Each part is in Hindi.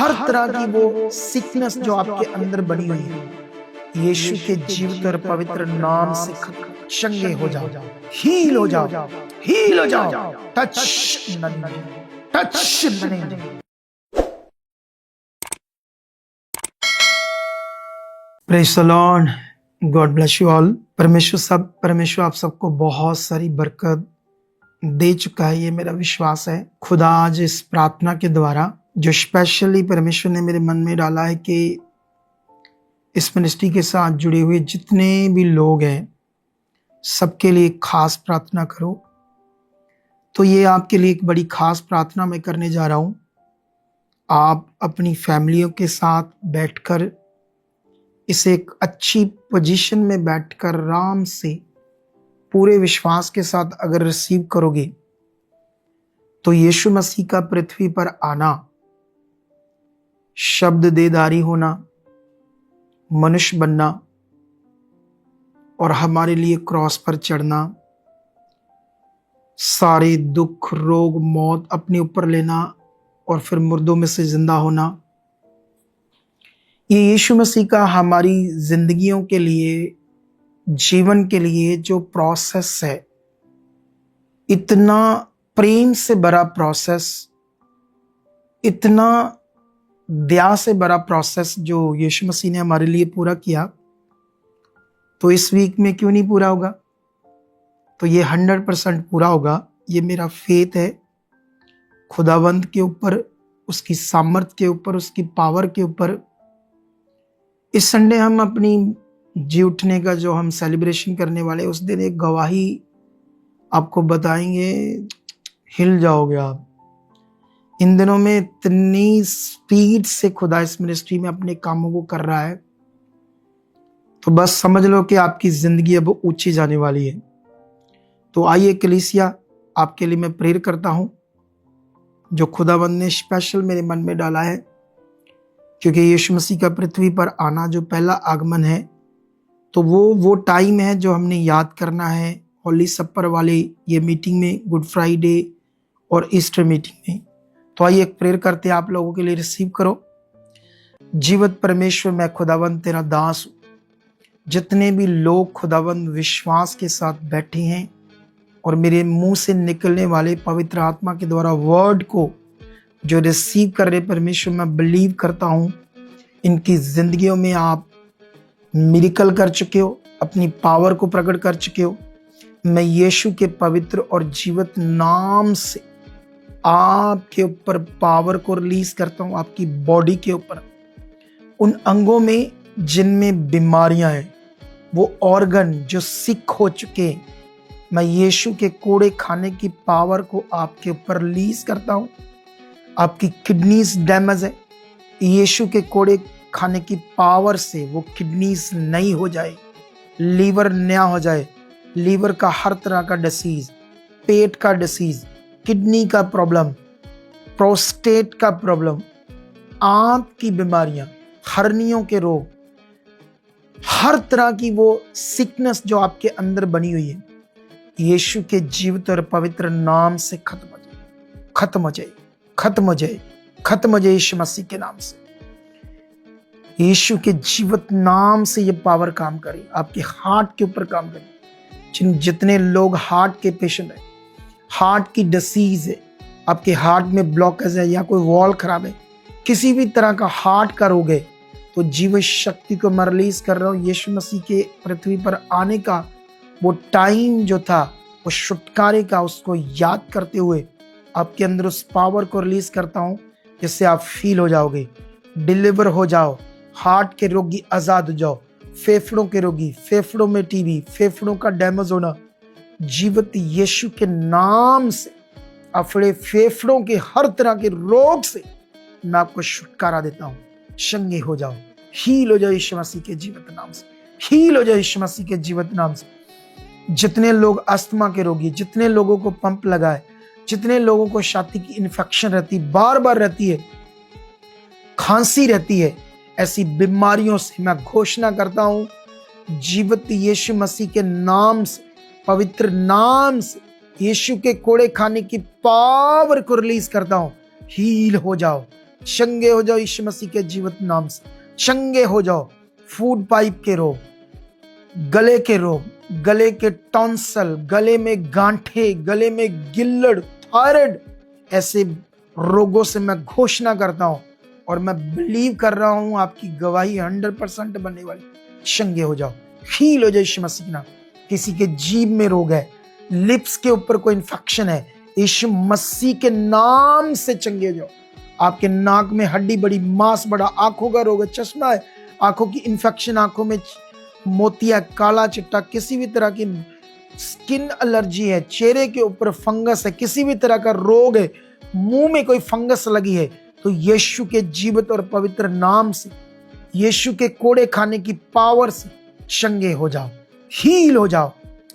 हर तरह की वो सिकनेस जो आपके अंदर बनी हुई है, यीशु के जीवित और पवित्र नाम से चंगे हो जाओ, हील हो जाओ, हील हो जाओ। Touch touch. Praise the Lord, God bless you all. परमेश्वर आप सबको बहुत सारी बरकत दे चुका है, ये मेरा विश्वास है। खुदा आज इस प्रार्थना के द्वारा जो स्पेशली परमेश्वर ने मेरे मन में डाला है कि इस मिनिस्ट्री के साथ जुड़े हुए जितने भी लोग हैं सबके लिए खास प्रार्थना करो। तो ये आपके लिए एक बड़ी खास प्रार्थना मैं करने जा रहा हूँ। आप अपनी फैमिलियों के साथ बैठकर इसे एक अच्छी पोजीशन में बैठकर आराम से पूरे विश्वास के साथ अगर रिसीव करोगे तो यीशु मसीह का पृथ्वी पर आना, शब्द देदारी होना, मनुष्य बनना और हमारे लिए क्रॉस पर चढ़ना, सारे दुख रोग मौत अपने ऊपर लेना और फिर मुर्दों में से जिंदा होना, ये यीशु मसीह का हमारी जिंदगियों के लिए, जीवन के लिए जो प्रोसेस है, इतना प्रेम से भरा प्रोसेस, इतना दया से भरा प्रोसेस जो यीशु मसीह ने हमारे लिए पूरा किया, तो इस वीक में क्यों नहीं पूरा होगा? तो ये 100% पूरा होगा। ये मेरा फेथ है खुदावंद के ऊपर, उसकी सामर्थ के ऊपर, उसकी पावर के ऊपर। इस संडे हम अपनी जी उठने का जो हम सेलिब्रेशन करने वाले, उस दिन एक गवाही आपको बताएंगे, हिल जाओगे आप। इन दिनों में इतनी स्पीड से खुदा इस मिनिस्ट्री में अपने कामों को कर रहा है, तो बस समझ लो कि आपकी जिंदगी अब ऊंची जाने वाली है। तो आइए कलीसिया, आपके लिए मैं प्रेयर करता हूं जो खुदावंद ने स्पेशल मेरे मन में डाला है, क्योंकि यीशु मसीह का पृथ्वी पर आना जो पहला आगमन है, तो वो टाइम है जो हमने याद करना है होली सपर वाले ये मीटिंग में, गुड फ्राइडे और ईस्टर मीटिंग में। तो आइए एक प्रेयर करते हैं, आप लोगों के लिए रिसीव करो। जीवत परमेश्वर, मैं खुदावंद तेरा दास हूं। जितने भी लोग खुदावंद विश्वास के साथ बैठे हैं और मेरे मुंह से निकलने वाले पवित्र आत्मा के द्वारा वर्ड को जो रिसीव कर रहे परमेश्वर, मैं बिलीव करता हूं इनकी जिंदगियों में आप मिरेकल कर चुके हो, अपनी पावर को प्रकट कर चुके हो। मैं यीशु के पवित्र और जीवित नाम से आपके ऊपर पावर को रिलीज करता हूं, आपकी बॉडी के ऊपर, उन अंगों में जिनमें बीमारियां हैं, वो ऑर्गन जो सिक हो चुके हैं, मैं यीशु के कोड़े खाने की पावर को आपके ऊपर रिलीज करता हूं। आपकी किडनीज डैमेज है, यीशु के कोड़े खाने की पावर से वो किडनीज नई हो जाए, लीवर नया हो जाए। लीवर का हर तरह का डिसीज, पेट का डिसीज, किडनी का प्रॉब्लम, प्रोस्टेट का प्रॉब्लम, आंत की बीमारियां, हर्नियों के रोग, हर तरह की वो सिकनेस जो आपके अंदर बनी हुई है, यीशु के जीवित और पवित्र नाम से खत्म हो जाए, खत्म हो जाए, खत्म हो जाए, खत्म हो जाए यीशु मसीह के नाम से। यीशु के जीवित नाम से ये पावर काम करे, आपके हार्ट के ऊपर काम करे। जितने लोग हार्ट के पेशेंट हैं, हार्ट की डिसीज है, आपके हार्ट में ब्लॉकेज है या कोई वॉल खराब है, किसी भी तरह का हार्ट का रोग है, तो जीव शक्ति को मैं रिलीज कर रहा हूँ। यीशु मसीह के पृथ्वी पर आने का वो टाइम जो था, वो छुटकारे का, उसको याद करते हुए आपके अंदर उस पावर को रिलीज करता हूँ, जिससे आप फील हो जाओगे, डिलीवर हो जाओ। हार्ट के रोगी आजाद हो जाओ, फेफड़ों के रोगी, फेफड़ों में टीबी, फेफड़ों का डैमेज होना, जीवित यीशु के नाम से अपने फेफड़ों के हर तरह के रोग से मैं आपको छुटकारा देता हूँ। चंगे हो जाओ, हील हो जाओ यीशु मसीह के जीवित नाम से, हील हो जाओ यीशु मसीह के जीवित नाम से। जितने लोग अस्थमा के रोगी, जितने लोगों को पंप लगाए, जितने लोगों को छाती की इन्फेक्शन रहती, बार बार रहती है, खांसी रहती है, ऐसी बीमारियों से मैं घोषणा करता हूं जीवित यीशु मसीह के नाम से, पवित्र नाम से, यीशु के कोड़े खाने की पावर को रिलीज करता हूं। हील हो जाओ, चंगे हो जाओ यीशु मसीह के जीवित नाम से। चंगे हो जाओ फूड पाइप के रोग, गले के रोग, गले के टॉन्सल, गले में गांठे, गले में गिल्लड़, थायराइड, ऐसे रोगों से मैं घोषणा करता हूं और मैं बिलीव कर रहा हूं आपकी गवाही 100% बनने वाली। चंगे हो जाओ, हील हो जाए यीशु मसीह के नाम। किसी के जीभ में रोग है, लिप्स के ऊपर कोई इंफेक्शन है, यीशु मसीह के नाम से चंगे हो जाओ। आपके नाक में हड्डी बड़ी, मांस बड़ा, आंखों का रोग है, चश्मा है, आंखों की इंफेक्शन, आंखों में मोतिया, काला चिट्टा, किसी भी तरह की स्किन एलर्जी है, चेहरे के ऊपर फंगस है, किसी भी तरह का रोग है, मुंह में कोई फंगस लगी है, तो यीशु के जीवित और पवित्र नाम से, यीशु के कोड़े खाने की पावर से चंगे हो जाओ, हील हो जाओ,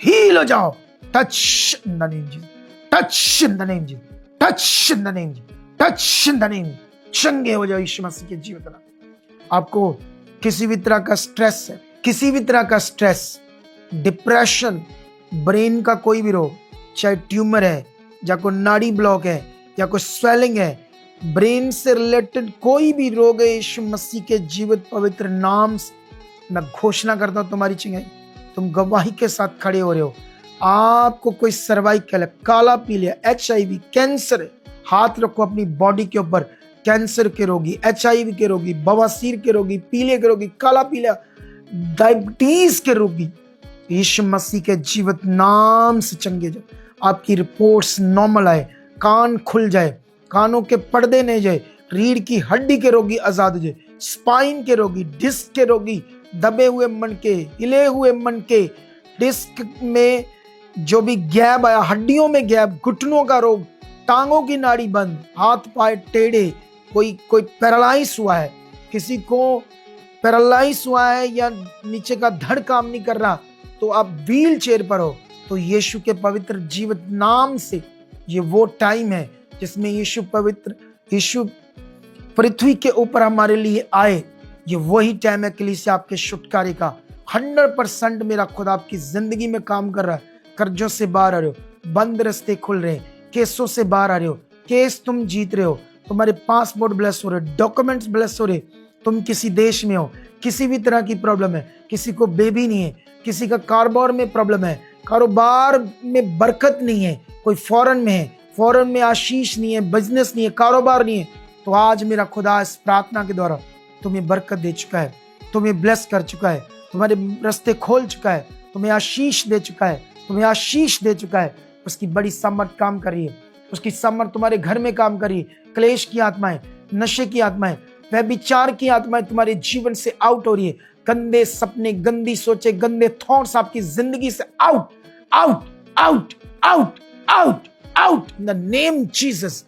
हील हो जाओ। Touch in the name Jesus, touch in the name Jesus, touch in the name Jesus, touch in the name. चंगे हो जाओ यीशु मसीह के जीवित नाम। आपको किसी भी तरह का स्ट्रेस है, किसी भी तरह का स्ट्रेस, डिप्रेशन, ब्रेन का कोई भी रोग, चाहे ट्यूमर है या कोई नाड़ी ब्लॉक है या कोई स्वेलिंग है, ब्रेन से रिलेटेड कोई भी रोग है, यीशु मसीह के जीवित पवित्र नाम से मैं घोषणा करता हूं तुम्हारी चंगाई। तुम गवाही के साथ खड़े हो रहे हो। आपको कोई सर्वाइकल है, काला पीलिया, HIV, कैंसर है, हाथ रखो अपनी बॉडी के ऊपर। कैंसर के रोगी, HIV के रोगी, बवासीर के रोगी, पीले के रोगी, काला पीला, डायबिटीज के रोगी, यीशु मसीह के जीवित नाम से चंगे जाओ। आपकी रिपोर्ट्स नॉर्मल आए, कान खुल जाए, कानों के पर्दे नहीं जाए, रीढ़ की हड्डी के रोगी आजाद हो जाए, स्पाइन के रोगी, डिस्क के रोगी, दबे हुए मनके, हिले हुए मनके, डिस्क में जो भी गैप आया, हड्डियों में गैप, घुटनों का रोग, टांगों की नाड़ी बंद, हाथ पाए टेढ़े, कोई पैरालाइज हुआ है, किसी को पैरालाइज हुआ है या नीचे का धड़ काम नहीं कर रहा, तो आप व्हील चेयर पर हो, तो यीशु के पवित्र जीवित नाम से ये वो टाइम है जिसमें यीशु पृथ्वी के ऊपर हमारे लिए आए। ये वही टाइम है कलीसिया आपके छुटकारे का। 100% मेरा खुदा आपकी जिंदगी में काम कर रहा है। कर्जों से बाहर आ रहे हो, बंद रास्ते खुल रहे हैं, केसों से बाहर आ रहे हो, केस तुम जीत रहे हो, तुम्हारे पासपोर्ट ब्लेस हो रहे, डॉक्यूमेंट्स ब्लेस हो रहे। तुम किसी देश में हो, किसी भी तरह की प्रॉब्लम है, किसी को बेबी नहीं है, किसी का कारोबार में प्रॉब्लम है, कारोबार में बरकत नहीं है, कोई फॉरेन में है, फॉरेन में आशीष नहीं है, बिजनेस नहीं है, कारोबार नहीं है, तो आज मेरा खुदा इस प्रार्थना के द्वारा तुम्हें बरकत दे चुका है, तुम्हें ब्लेस कर चुका है, तुम्हारे रास्ते खोल चुका है, तुम्हें आशीष दे चुका है, तुम्हें आशीष दे चुका है। उसकी बड़ी सामर्थ काम कर रही है, उसकी सामर्थ तुम्हारे घर में काम कर रही है। क्लेश की आत्माएं, नशे की आत्माएं, व्यभिचार की आत्माएं तुम्हारे जीवन से आउट हो रही है। गंदे सपने, गंदी सोचे, गंदे थॉट्स आपकी जिंदगी से out out out out out out in the name Jesus.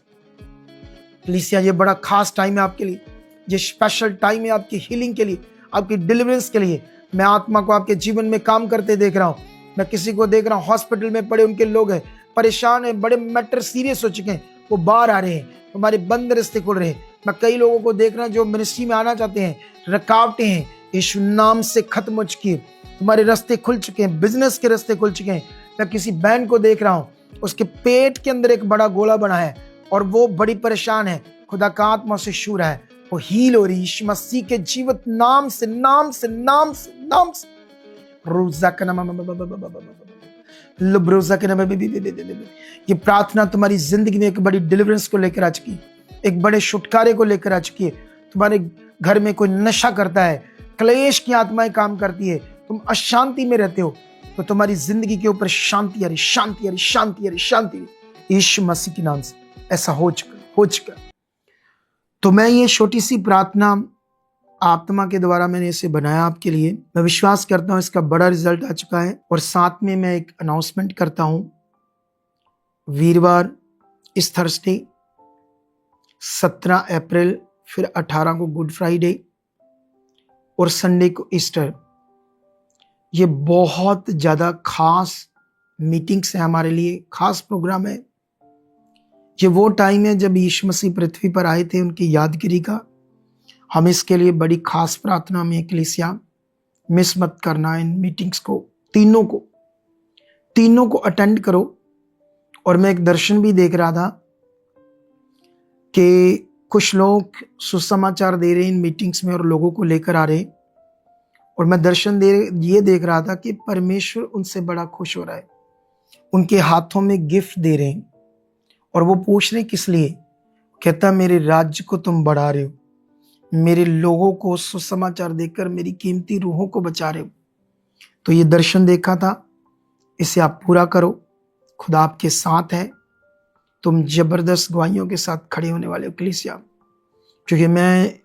कलीसिया ये बड़ा खास टाइम है आपके लिए, ये स्पेशल टाइम है आपकी हीलिंग के लिए, आपकी डिलीवरेंस के लिए। मैं आत्मा को आपके जीवन में काम करते देख रहा हूं। मैं किसी को देख रहा हूं हॉस्पिटल में पड़े, उनके लोग हैं, परेशान है, बड़े मैटर सीरियस हो चुके हैं, वो बाहर आ रहे हैं, तुम्हारे बंद रास्ते खुल रहे हैं। मैं कई लोगों को देख रहा हूं जो मिनिस्ट्री में आना चाहते हैं, रुकावटें हैं यीशु नाम से खत्म हो चुकी है, तुम्हारे रास्ते खुल चुके हैं, बिजनेस के रास्ते खुल चुके हैं। मैं किसी बहन को देख रहा हूं, उसके पेट के अंदर एक बड़ा गोला बना है और वो बड़ी परेशान है, खुदा का आत्मा से छू रहा है, वो हील हो रही यीशु मसीह के जीवित नाम से, नाम से, नाम से, नाम से। रोजा का नाम, ये प्रार्थना तुम्हारी जिंदगी में एक बड़ी डिलीवरेंस को लेकर आ चुकी है, एक बड़े छुटकारे को लेकर आ चुकी है। तुम्हारे घर में कोई नशा करता है, क्लेश की आत्माएं काम करती है, तुम अशांति में रहते हो, तो तुम्हारी जिंदगी के ऊपर शांति आ रही, शांति आ रही, शांति आ रही, शांति आ रही। यीशु मसीह के नाम से ऐसा हो चुका। तो मैं ये छोटी सी प्रार्थना आत्मा के द्वारा मैंने इसे बनाया आपके लिए। मैं विश्वास करता हूं इसका बड़ा रिजल्ट आ चुका है। और साथ में मैं एक अनाउंसमेंट करता हूं, वीरवार इस थर्सडे 17 अप्रैल, फिर 18 को गुड फ्राइडे और संडे को ईस्टर। ये बहुत ज्यादा खास मीटिंग्स है हमारे लिए, खास प्रोग्राम है। ये वो टाइम है जब यीशु मसीह पृथ्वी पर आए थे, उनकी यादगिरी का। हम इसके लिए बड़ी खास प्रार्थना में कलीसिया, मिस मत करना इन मीटिंग्स को, तीनों को अटेंड करो। और मैं एक दर्शन भी देख रहा था कि कुछ लोग सुसमाचार दे रहे हैं इन मीटिंग्स में और लोगों को लेकर आ रहे हैं, और मैं दर्शन ये देख रहा था कि परमेश्वर उनसे बड़ा खुश हो रहा है। उनके हाथों में गिफ्ट दे रहे हैं और वो पूछ रहे हैं किस लिए। कहता मेरे राज्य को तुम बढ़ा रहे हो, मेरे लोगों को सुसमाचार देकर मेरी कीमती रूहों को बचा रहे हो। तो ये दर्शन देखा था, इसे आप पूरा करो। खुदा आपके साथ है, तुम जबरदस्त गवाहियों के साथ खड़े होने वाले हो कलीसिया। क्योंकि मैं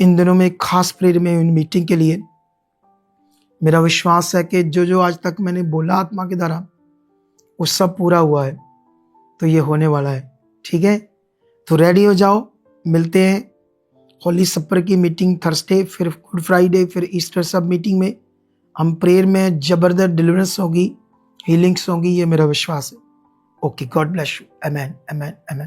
इन दिनों में एक खास प्रेयर में इन मीटिंग के लिए, मेरा विश्वास है कि जो जो आज तक मैंने बोला आत्मा के द्वारा वो सब पूरा हुआ है, तो ये होने वाला है। ठीक है, तो रेडी हो जाओ। मिलते हैं होली सपर की मीटिंग थर्सडे, फिर गुड फ्राइडे, फिर ईस्टर सब मीटिंग में हम प्रेयर में जबरदस्त डिलीवरेंस होगी, हीलिंग्स होगी, ये मेरा विश्वास है। Okay, God bless you. Amen, amen, amen.